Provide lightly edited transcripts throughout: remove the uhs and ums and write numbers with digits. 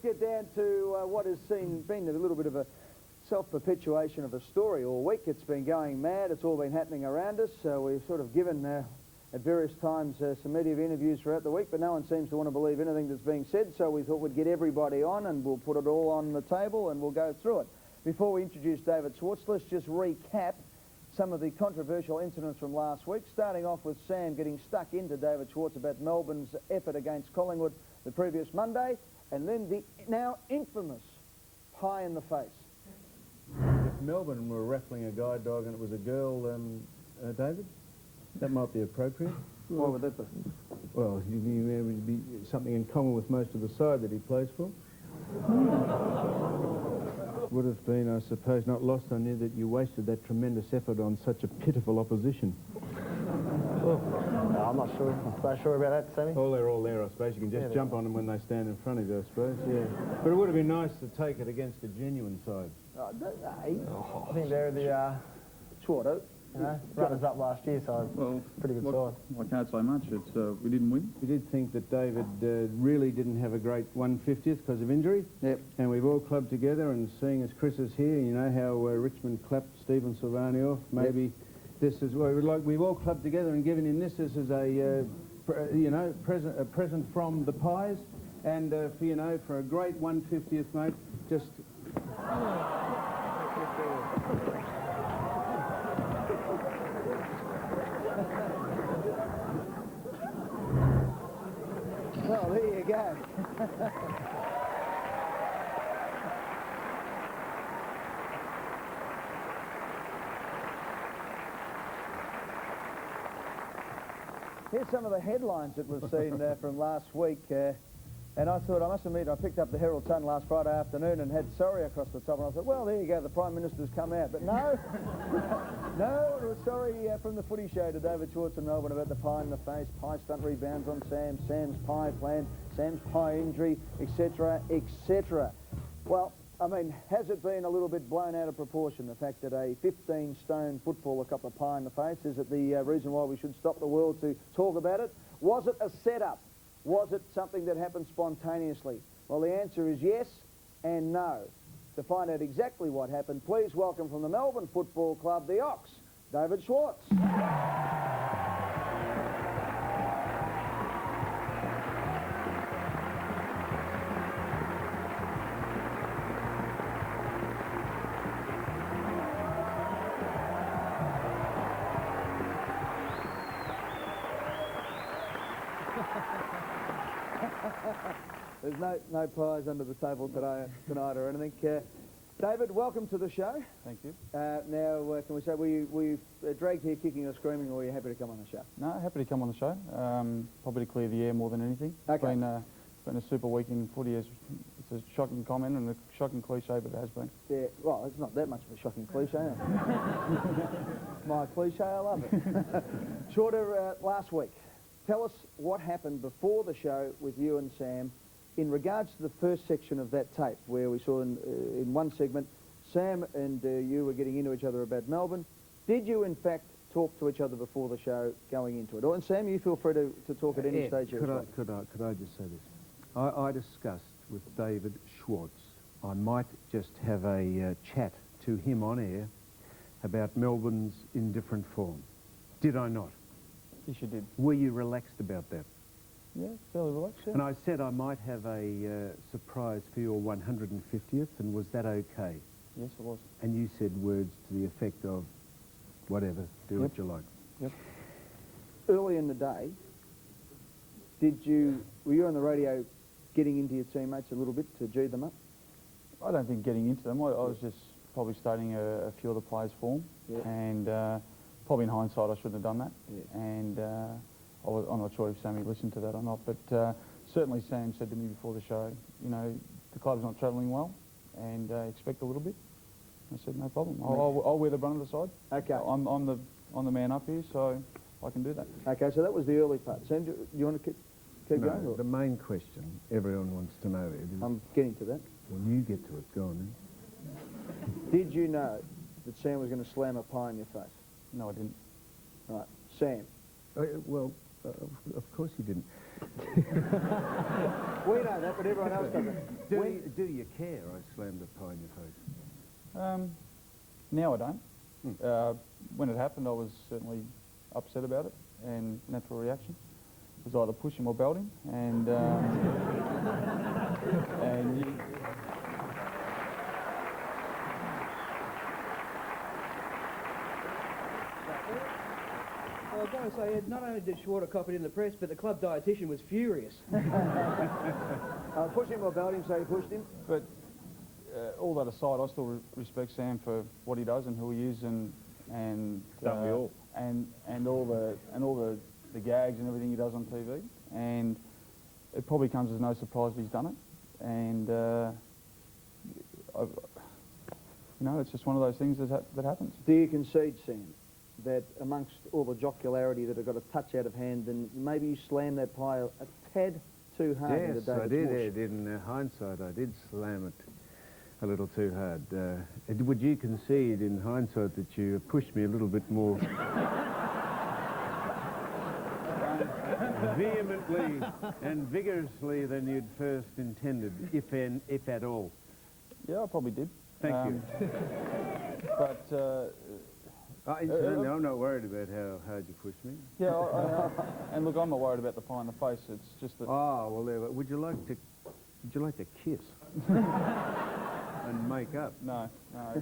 get down to what has been a little bit of a self-perpetuation of a story all week. It's been going mad. It's all been happening around us. We've sort of given, at various times, some media interviews throughout the week, but no one seems to want to believe anything that's being said, so we thought we'd get everybody on and we'll put it all on the table and we'll go through it. Before we introduce David Schwarz, let's just recap some of the controversial incidents from last week, starting off with Sam getting stuck into David Schwarz about Melbourne's effort against Collingwood the previous Monday, and then the now infamous pie in the face. If Melbourne were raffling a guide dog and it was a girl, David, that might be appropriate. Why would that be? Well, there would be something in common with most of the side that he plays for. Would have been, I suppose, not lost on you that you wasted that tremendous effort on such a pitiful opposition. Well, no, I'm not sure about that, Sammy. Oh, they're all there, I suppose. You can just jump on them when they stand in front of you, I suppose, yeah. But it would have been nice to take it against a genuine side. I think they're the Schwarze. runners up last year, so pretty good side. I can't say much. It's we didn't win. We did think that David really didn't have a great 150th because of injury. Yep. And we've all clubbed together, and seeing as Chris is here, you know how Richmond clapped Stephen Silvani off. Maybe this is well, we've all clubbed together and given him this as a present from the Pies, and for a great 150th, mate. Just. Well, there you go. Here's some of the headlines that we've seen from last week. And I thought, I must admit, I picked up the Herald Sun last Friday afternoon and had sorry across the top, and I thought, well, there you go, the Prime Minister's come out. But no, no, sorry from the footy show to David Schwarz in Melbourne about the pie in the face, pie stunt rebounds on Sam, Sam's pie plan, Sam's pie injury, etc., etc. Well, I mean, has it been a little bit blown out of proportion, the fact that a 15-stone footballer copped a pie in the face? Is it the reason why we should stop the world to talk about it? Was it a setup? Was it something that happened spontaneously? Well, the answer is yes and no. To find out exactly what happened, please welcome from the Melbourne Football Club, the Ox, David Schwarz. There's no pies under the table tonight or anything. David, welcome to the show. Thank you. Now, can we say, were you dragged here kicking or screaming, or were you happy to come on the show? No, happy to come on the show. Probably to clear the air more than anything. Okay. It's been a super week in footy. It's a shocking comment and a shocking cliche, but it has been. Yeah, well, it's not that much of a shocking cliche. My cliche, I love it. Shorter, last week, tell us what happened before the show with you and Sam in regards to the first section of that tape, where we saw in one segment Sam and you were getting into each other about Melbourne. Did you, in fact, talk to each other before the show going into it? And Sam, you feel free to talk at any stage. Could I just say this? I discussed with David Schwarz, I might just have a chat to him on air about Melbourne's indifferent form. Did I not? Yes, you did. Were you relaxed about that? Yeah, fairly relaxed, yeah. And I said I might have a surprise for your 150th, and was that okay? Yes, it was. And you said words to the effect of, whatever, do what you like. Yep. Early in the day, were you on the radio getting into your teammates a little bit to G them up? I don't think getting into them. I was just probably stating a few of the players' form. Yeah. And probably in hindsight, I shouldn't have done that. Yeah. And I'm not sure if Sammy listened to that or not, but certainly Sam said to me before the show, you know, the club's not travelling well and expect a little bit. I said, no problem. I'll wear the brunt of the side. Okay. I'm the man up here, so I can do that. Okay, so that was the early part. Sam, do you want to keep going? Or? The main question everyone wants to know is... I'm getting to that. When you get to it, go on then. Did you know that Sam was going to slam a pie in your face? No, I didn't. Right. Sam? Well, of course you didn't. We know that, but everyone else doesn't. Do you care I slammed a pie in your face? Now I don't. When it happened, I was certainly upset about it, and natural reaction was either push him or belt him, and I was going to say, not only did Schwarze cop it in the press, but the club dietitian was furious. Push him or belt him, so you pushed him. But all that aside, I still respect Sam for what he does and who he is, and Don't we all? and all the gags and everything he does on TV. And it probably comes as no surprise that he's done it. And you know, it's just one of those things that happens. Do you concede, Sam, that amongst all the jocularity that have got a touch out of hand, then maybe you slammed that pie a tad too hard into Yes, David's I did, mush? Ed. In hindsight, I did slam it a little too hard. Would you concede in hindsight that you pushed me a little bit more vehemently and vigorously than you'd first intended, if at all? Yeah, I probably did. Thank you. But Incidentally, I'm not worried about how hard you pushed me. yeah, and look, I'm not worried about the pie in the face. It's just that. Oh, well, there. Would you like to kiss and make up? No. I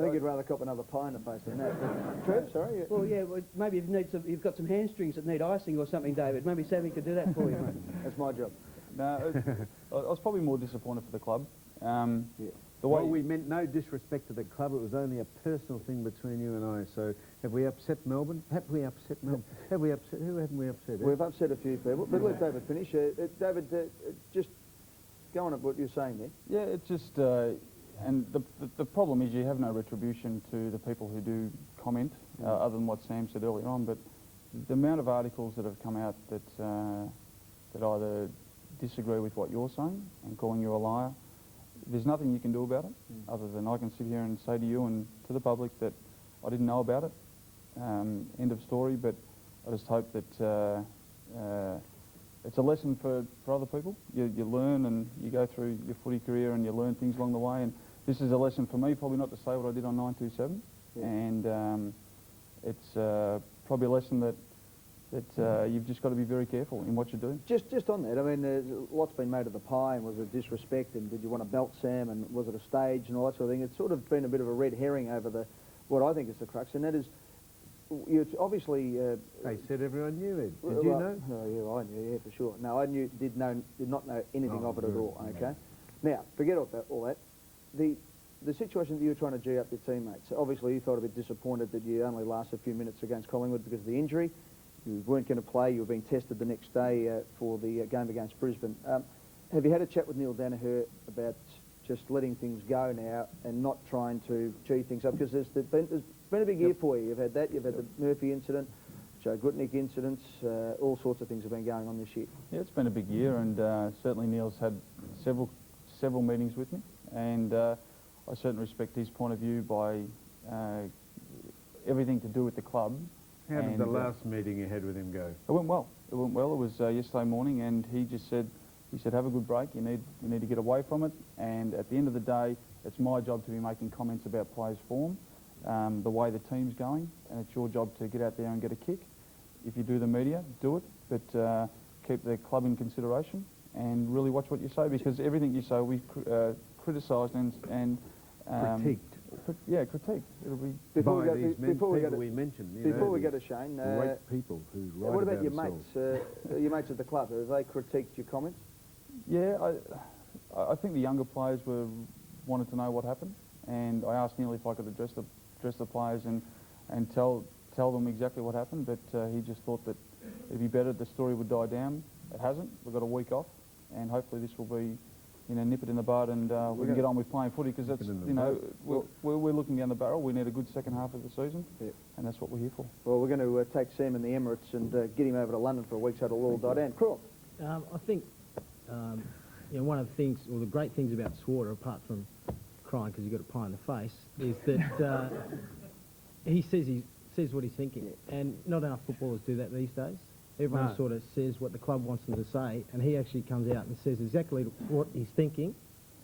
think you'd rather cop another pie in the face than that. Trev, sorry? Well, yeah, well, maybe you've got some hamstrings that need icing or something, David. Maybe Sammy could do that for you, mate. That's my job. No, I was probably more disappointed for the club. Yeah. The way Well, we meant no disrespect to the club. It was only a personal thing between you and I. So, have we upset Melbourne? Have we upset Melbourne? Have we upset? Who haven't we upset? We've upset a few people, but let David finish. David, just go on at what you're saying there. yeah, it's just, and the problem is you have no retribution to the people who do comment, other than what Sam said earlier on. But the amount of articles that have come out that either disagree with what you're saying and calling you a liar, there's nothing you can do about it, other than I can sit here and say to you and to the public that I didn't know about it. End of story. But I just hope that it's a lesson for other people. You learn, and you go through your footy career and you learn things along the way. And this is a lesson for me, probably not to say what I did on 927. Yeah. And it's probably a lesson that you've just got to be very careful in what you do. Just on that, I mean, lots been made of the pie, and was it disrespect, and did you want to belt Sam, and was it a stage, and all that sort of thing. It's sort of been a bit of a red herring over what I think is the crux, and that is, you obviously... They said everyone knew it. Did well, you know? Oh, yeah, I knew, yeah, for sure. No, I did not know anything of it at all, okay? Now, forget all that. The situation that you were trying to G up your teammates, obviously you felt a bit disappointed that you only lasted a few minutes against Collingwood because of the injury. You weren't going to play, you were being tested the next day for the game against Brisbane. Have you had a chat with Neil Danaher about just letting things go now and not trying to G things up? Because there's been a big year for you. You've had that, you've had the Murphy incident, Joe Gutnick incidents, all sorts of things have been going on this year. Yeah, it's been a big year, and certainly Neil's had several meetings with me, and I certainly respect his point of view by everything to do with the club. How did the last meeting you had with him go? It went well. It went well. It was yesterday morning, and he just said, have a good break. You need to get away from it. And at the end of the day, it's my job to be making comments about players' form, the way the team's going, and it's your job to get out there and get a kick. If you do the media, do it, but keep the club in consideration and really watch what you say, because everything you say we criticised and Critiqued. Critique. It'll be Before we mentioned. Before we go to Shane, great people who write what about about your themselves. mates? Your mates at the club, have they critiqued your comments? Yeah, I think the younger players wanted to know what happened, and I asked Neil if I could address the players and tell them exactly what happened, but he just thought that it'd be better, the story would die down. It hasn't. We've got a week off, and hopefully this will be, nip it in the bud, and we can get on with playing footy, because that's, we're looking down the barrel. We need a good second half of the season, and that's what we're here for. Well, we're going to take Sam in the Emirates and get him over to London for a week so it'll all die down. Cool. I think one of the things, or the great things about Schwarze, apart from crying because he got a pie in the face, is that he says what he's thinking, and not enough footballers do that these days. Everyone No. sort of says what the club wants them to say, and he actually comes out and says exactly what he's thinking,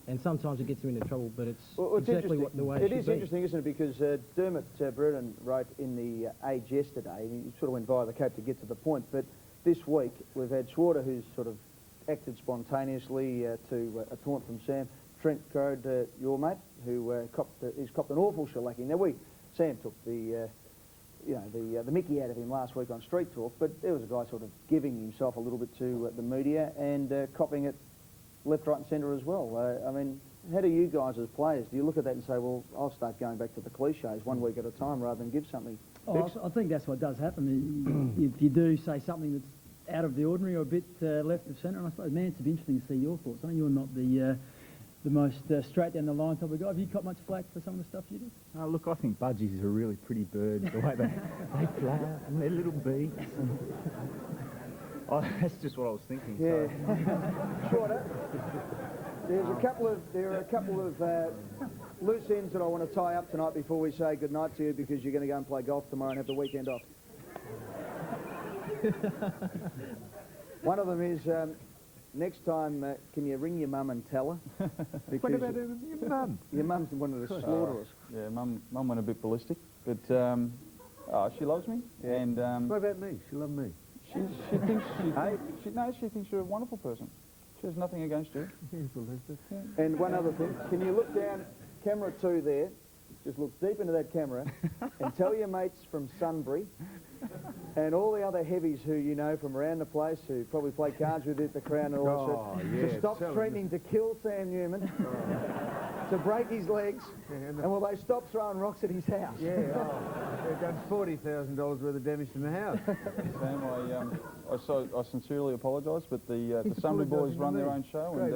and sometimes it gets him into trouble, but it's exactly what the way it should is be. interesting, isn't it? Because Dermot Brennan wrote in the Age yesterday, and he sort of went via the Cape to get to the point, but this week we've had Schwarze, who's sort of acted spontaneously to a taunt from Sam. Trent Crode, your mate, who he's copped an awful shellacking. Now Sam took the Mickey out of him last week on Street Talk, but there was a guy sort of giving himself a little bit to the media and copping it left, right and centre as well. I mean, how do you guys as players, do you look at that and say, well, I'll start going back to the cliches one week at a time rather than give something? I think that's what does happen. If you do say something that's out of the ordinary or a bit left of centre, and I suppose, man, it's interesting to see your thoughts. I know you're not the most straight down the line type of guy. Have you caught much flack for some of the stuff you do? Look, I think budgies are a really pretty bird, the way they fly and their little beaks. That's just what I was thinking. Yeah. So. Shorter. There are a couple of loose ends that I want to tie up tonight before we say goodnight to you, because you're going to go and play golf tomorrow and have the weekend off. One of them is, next time, can you ring your mum and tell her? What about your mum? Your mum's wanted to slaughter us. Yeah, Mum went a bit ballistic, but she loves me, and What about me? She loved me. she thinks you're a wonderful person. She has nothing against you. And one other thing, can you look down, camera 2 there, just look deep into that camera and tell your mates from Sunbury and all the other heavies who you know from around the place, who probably play cards with you at the Crown and all that, to stop threatening to kill Sam Newman, to break his legs, and will they stop throwing rocks at his house? Yeah, they've done $40,000 worth of damage to the house. Sam, I sincerely apologise, but the Sunbury boys run their own show, and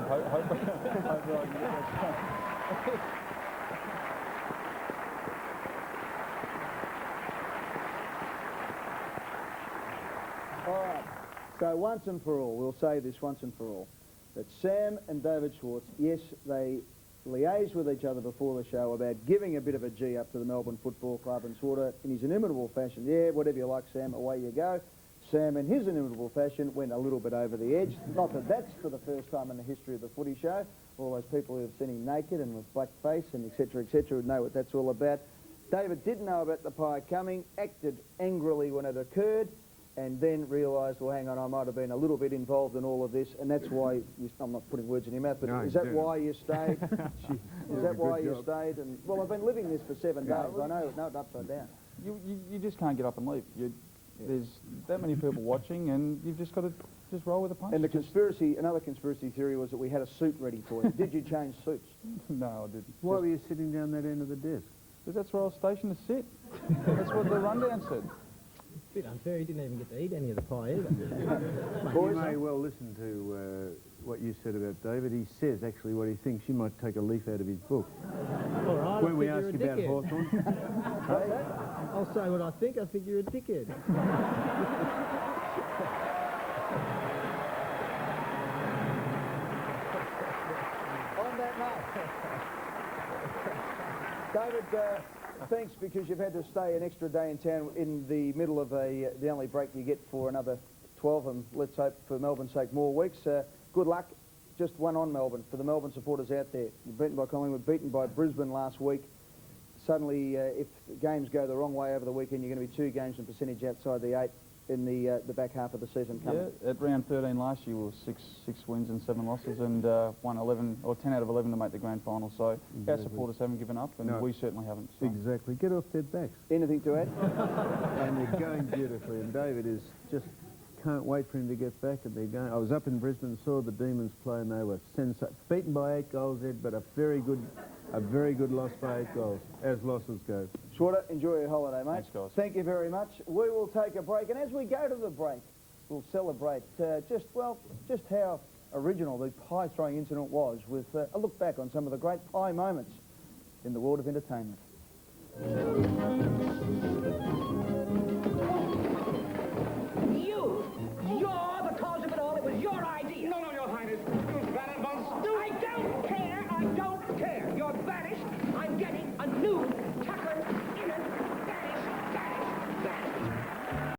hope I can get that show. All right, so once and for all, we'll say this once and for all, that Sam and David Schwarze, yes, they liaised with each other before the show about giving a bit of a G up to the Melbourne Football Club, and Schwarze, in his inimitable fashion, yeah, whatever you like, Sam, away you go. Sam, in his inimitable fashion, went a little bit over the edge. Not that that's for the first time in the history of the footy show. All those people who have seen him naked and with black face and et cetera, would know what that's all about. David didn't know about the pie coming, acted angrily when it occurred, and then realised, well, hang on, I might have been a little bit involved in all of this, and that's why, I'm not putting words in your mouth, but No, is that why you stayed? Is that why you stayed? And well, I've been living this for 7 days. I know it upside down. You just can't get up and leave. There's that many people watching, and you've just got to just roll with the punches. And another conspiracy theory was that we had a suit ready for you. Did you change suits? No, I didn't. Why were you sitting down that end of the desk? Because that's where I was stationed to sit. That's what the rundown said. A bit unfair, he didn't even get to eat any of the pie either. You may well listen to what you said about David. He says actually what he thinks. You might take a leaf out of his book. All right, When we I ask think you you're a about dickhead. Hawthorn. I'll say what I think you're a dickhead. On that note, David, thanks, because you've had to stay an extra day in town in the middle of the only break you get for another 12, and let's hope for Melbourne's sake more weeks. Good luck. Just one on Melbourne for the Melbourne supporters out there. Beaten by Collingwood, beaten by Brisbane last week. Suddenly, if games go the wrong way over the weekend, you're going to be 2 games in percentage outside the 8 in the back half of the season coming. Yeah, at round 13 last year, we were six wins and 7 losses, and won 11 or 10 out of 11 to make the grand final. So our supporters haven't given up, and we certainly haven't. So. Exactly. Get off their backs. Anything to add? And they're going beautifully. And David is just can't wait for him to get back. And they're going. I was up in Brisbane, saw the Demons play, and they were beaten by 8 goals, Ed, but a very good loss by 8 goals, as losses go. Schwarze, enjoy your holiday, mate. Thanks, guys. Thank you very much. We will take a break, and as we go to the break, we'll celebrate just how original the pie throwing incident was, with a look back on some of the great pie moments in the world of entertainment.